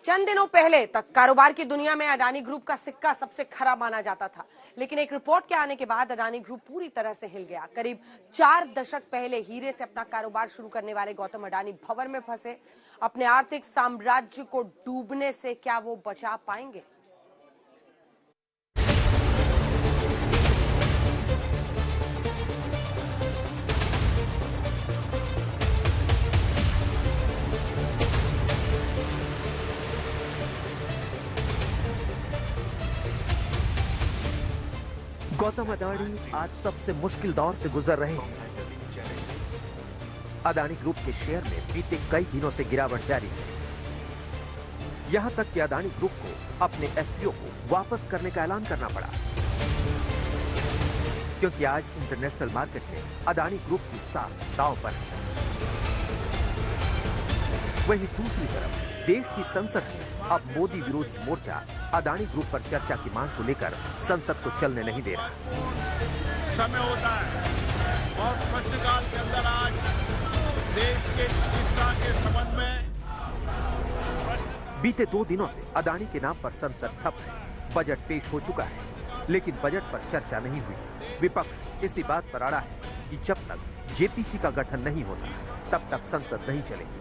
चंद दिनों पहले तक कारोबार की दुनिया में अडानी ग्रुप का सिक्का सबसे खरा माना जाता था, लेकिन एक रिपोर्ट के आने के बाद अडानी ग्रुप पूरी तरह से हिल गया। करीब 4 दशक पहले हीरे से अपना कारोबार शुरू करने वाले गौतम अडानी भंवर में फंसे। अपने आर्थिक साम्राज्य को डूबने से क्या वो बचा पाएंगे? गौतम अडानी आज सबसे मुश्किल दौर से गुजर रहे हैं। अडानी ग्रुप के शेयर में बीते कई दिनों से गिरावट जारी है। यहां तक कि अडानी ग्रुप को अपने एफपीओ को वापस करने का ऐलान करना पड़ा, क्योंकि आज इंटरनेशनल मार्केट में अडानी ग्रुप की साख दांव पर है। वहीं दूसरी तरफ देश की संसद में अब मोदी विरोधी मोर्चा अडानी ग्रुप पर चर्चा की मांग को लेकर संसद को चलने नहीं दे रहा। समय होता है और प्रश्नकाल के अंदर आज देश के चिकित्सा के संबंध में बीते 2 दिनों से अडानी के नाम पर संसद ठप है। बजट पेश हो चुका है, लेकिन बजट पर चर्चा नहीं हुई। विपक्ष इसी बात पर अड़ा है कि जब तक जेपीसी का गठन नहीं होता तब तक संसद नहीं चलेगी।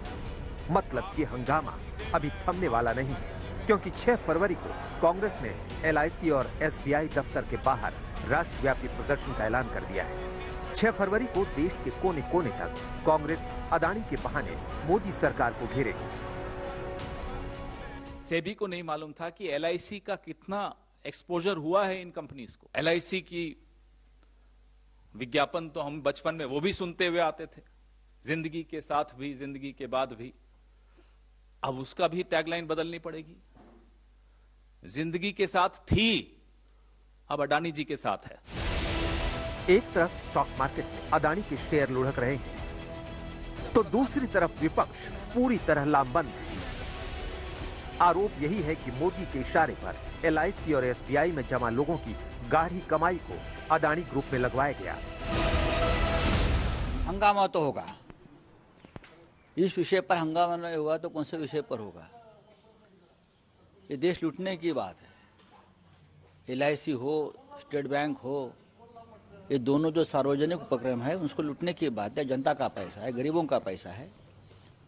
मतलब ये हंगामा अभी थमने वाला नहीं है, क्योंकि 6 फरवरी को कांग्रेस ने एलआईसी और एसबीआई दफ्तर के बाहर राष्ट्रव्यापी प्रदर्शन का ऐलान कर दिया है। 6 फरवरी को देश के कोने कोने तक कांग्रेस अडानी के बहाने मोदी सरकार को घेरेगी। सेबी को नहीं मालूम था कि एलआईसी का कितना एक्सपोजर हुआ है इन कंपनीज को। एलआईसी की विज्ञापन तो हम बचपन में वो भी सुनते हुए आते थे, जिंदगी के साथ भी, जिंदगी के बाद भी। अब उसका भी टैगलाइन बदलनी पड़ेगी। जिंदगी के साथ थी, अब अडानी जी के साथ है। एक तरफ स्टॉक मार्केट में अडानी के शेयर लुढ़क रहे हैं, तो दूसरी तरफ विपक्ष पूरी तरह लामबंद है। आरोप यही है कि मोदी के इशारे पर एलआईसी और एसबीआई में जमा लोगों की गाढ़ी कमाई को अडानी ग्रुप में लगवाया गया। हंगामा तो होगा, इस विषय पर हंगामा नहीं होगा तो कौन से विषय पर होगा? ये देश लूटने की बात है। एलआईसी हो, स्टेट बैंक हो, ये दोनों जो सार्वजनिक उपक्रम है उसको लूटने की बात है। जनता का पैसा है, गरीबों का पैसा है।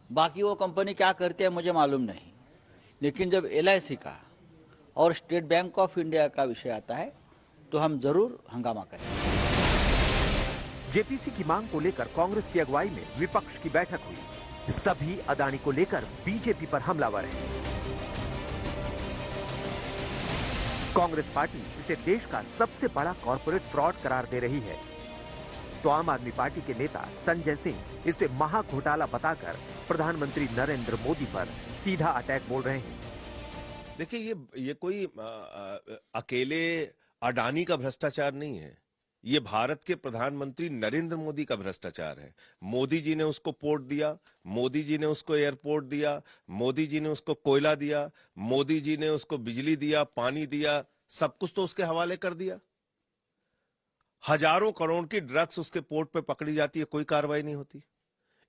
बाकी वो कंपनी क्या करती है मुझे मालूम नहीं, लेकिन जब एलआईसी का और स्टेट बैंक ऑफ इंडिया का विषय आता है तो हम जरूर हंगामा करेंगे। जेपीसी की मांग को लेकर कांग्रेस की अगुवाई में विपक्ष की बैठक हुई। सभी अडानी को लेकर बीजेपी पर हमलावर हैं। कांग्रेस पार्टी इसे देश का सबसे बड़ा कॉर्पोरेट फ्रॉड करार दे रही है, तो आम आदमी पार्टी के नेता संजय सिंह इसे महाघोटाला बताकर प्रधानमंत्री नरेंद्र मोदी पर सीधा अटैक बोल रहे हैं। देखिए, ये कोई अकेले अडानी का भ्रष्टाचार नहीं है, ये भारत के प्रधानमंत्री नरेंद्र मोदी का भ्रष्टाचार है। मोदी जी ने उसको पोर्ट दिया, मोदी जी ने उसको एयरपोर्ट दिया, मोदी जी ने उसको कोयला दिया, मोदी जी ने उसको बिजली दिया, पानी दिया, सब कुछ तो उसके हवाले कर दिया। हजारों करोड़ की ड्रग्स उसके पोर्ट पे पकड़ी जाती है, कोई कार्रवाई नहीं होती।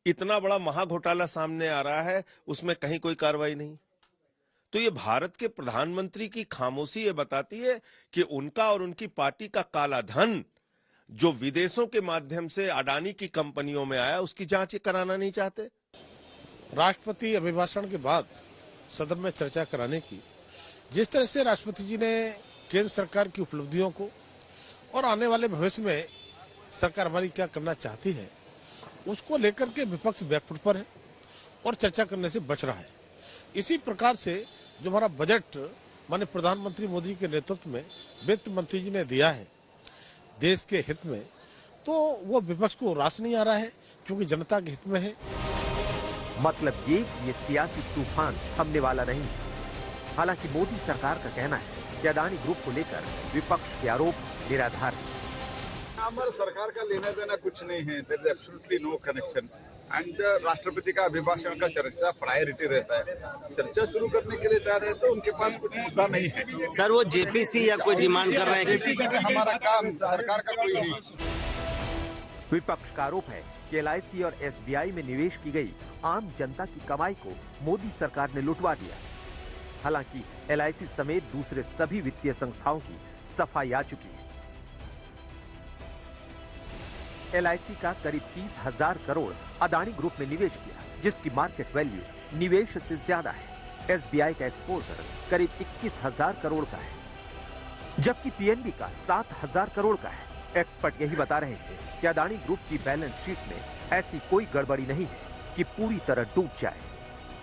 इतना बड़ा महाघोटाला सामने आ रहा है, उसमें कहीं कोई कार्रवाई नहीं। तो ये भारत के प्रधानमंत्री की खामोशी ये बताती है कि उनका और उनकी पार्टी का काला धन जो विदेशों के माध्यम से अडानी की कंपनियों में आया, उसकी जांच कराना नहीं चाहते। राष्ट्रपति अभिभाषण के बाद सदन में चर्चा कराने की, जिस तरह से राष्ट्रपति जी ने केंद्र सरकार की उपलब्धियों को और आने वाले भविष्य में सरकार हमारी क्या करना चाहती है, उसको लेकर के विपक्ष बैकफुट पर है और चर्चा करने से बच रहा है। इसी प्रकार से जो हमारा बजट माननीय प्रधानमंत्री मोदी के नेतृत्व में वित्त मंत्री जी ने दिया है देश के हित में, तो वो विपक्ष को रास नहीं आ रहा है, क्योंकि जनता के हित में है। मतलब ये सियासी तूफान थमने वाला नहीं है। हालांकि मोदी सरकार का कहना है कि अडानी ग्रुप को लेकर विपक्ष के आरोप निराधार है। हमारे सरकार का लेना देना कुछ नहीं है, there is absolutely no connection. And राष्ट्रपति का अभिभाषण का चर्चा प्रायोरिटी रहता है। चर्चा शुरू करने के लिए तैयार है तो उनके पास कुछ मुद्दा नहीं है। सर, वो जेपीसी या कोई डिमांड कर रहे हैं? जेपीसी में हमारा काम, सरकार का कोई नहीं। विपक्ष का आरोप है कि एलआईसी और एसबीआई में निवेश की गई आम जनता की कमाई को मोदी सरकार ने लुटवा दिया। हालांकि LIC समेत दूसरे सभी वित्तीय संस्थाओं की सफाई आ चुकी है। LIC का करीब 30,000 करोड़ अदानी ग्रुप में निवेश किया, जिसकी मार्केट वैल्यू निवेश से ज्यादा है। SBI का एक्सपोजर करीब 21,000 करोड़ का है, जबकि PNB का 7,000 करोड़ का है। एक्सपर्ट यही बता रहे हैं कि अदानी ग्रुप की बैलेंस शीट में ऐसी कोई गड़बड़ी नहीं है कि पूरी तरह डूब जाए,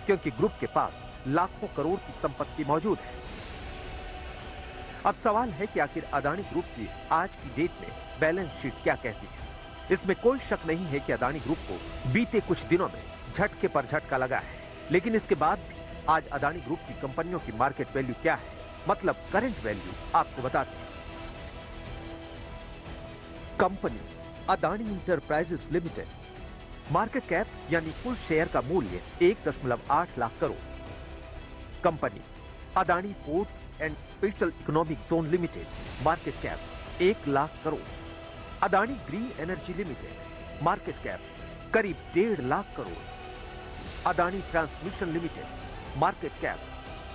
क्योंकि ग्रुप के पास लाखों करोड़ की संपत्ति मौजूद है। अब सवाल है कि आखिर अदानी ग्रुप की आज की डेट में बैलेंस शीट क्या कहती है। इसमें कोई शक नहीं है कि अदानी ग्रुप को बीते कुछ दिनों में झटके पर झटका लगा है, लेकिन इसके बाद भी आज अदानी ग्रुप की कंपनियों की मार्केट वैल्यू क्या है, मतलब करंट वैल्यू आपको बताते हैं। Company Adani enterprises limited, market cap यानी कुल शेयर का मूल्य 1.8 lakh crore. Company Adani ports and special economic zone limited, market cap 1 lakh crore. Adani green energy limited, market cap करीब 1.5 lakh crore. Adani transmission limited, market cap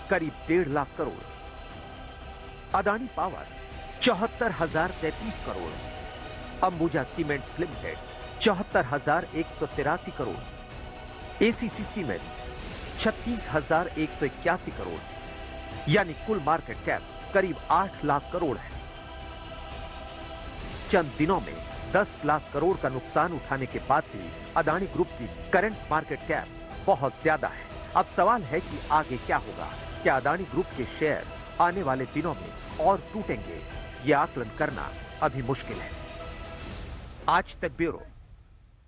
करीब 1.5 lakh crore. Adani power 74,033 crore. Ambuja cements limited 74,183 crore. ACC cement 36,181 crore, यानी कुल मार्केट कैप करीब 8 लाख करोड़ है। चंद दिनों में 10 लाख करोड़ का नुकसान उठाने के बाद भी अदानी ग्रुप की करंट मार्केट कैप बहुत ज्यादा है। अब सवाल है कि आगे क्या होगा। क्या अदानी ग्रुप के शेयर आने वाले दिनों में और टूटेंगे? यह आकलन करना अभी मुश्किल है। आज तक ब्यूरो।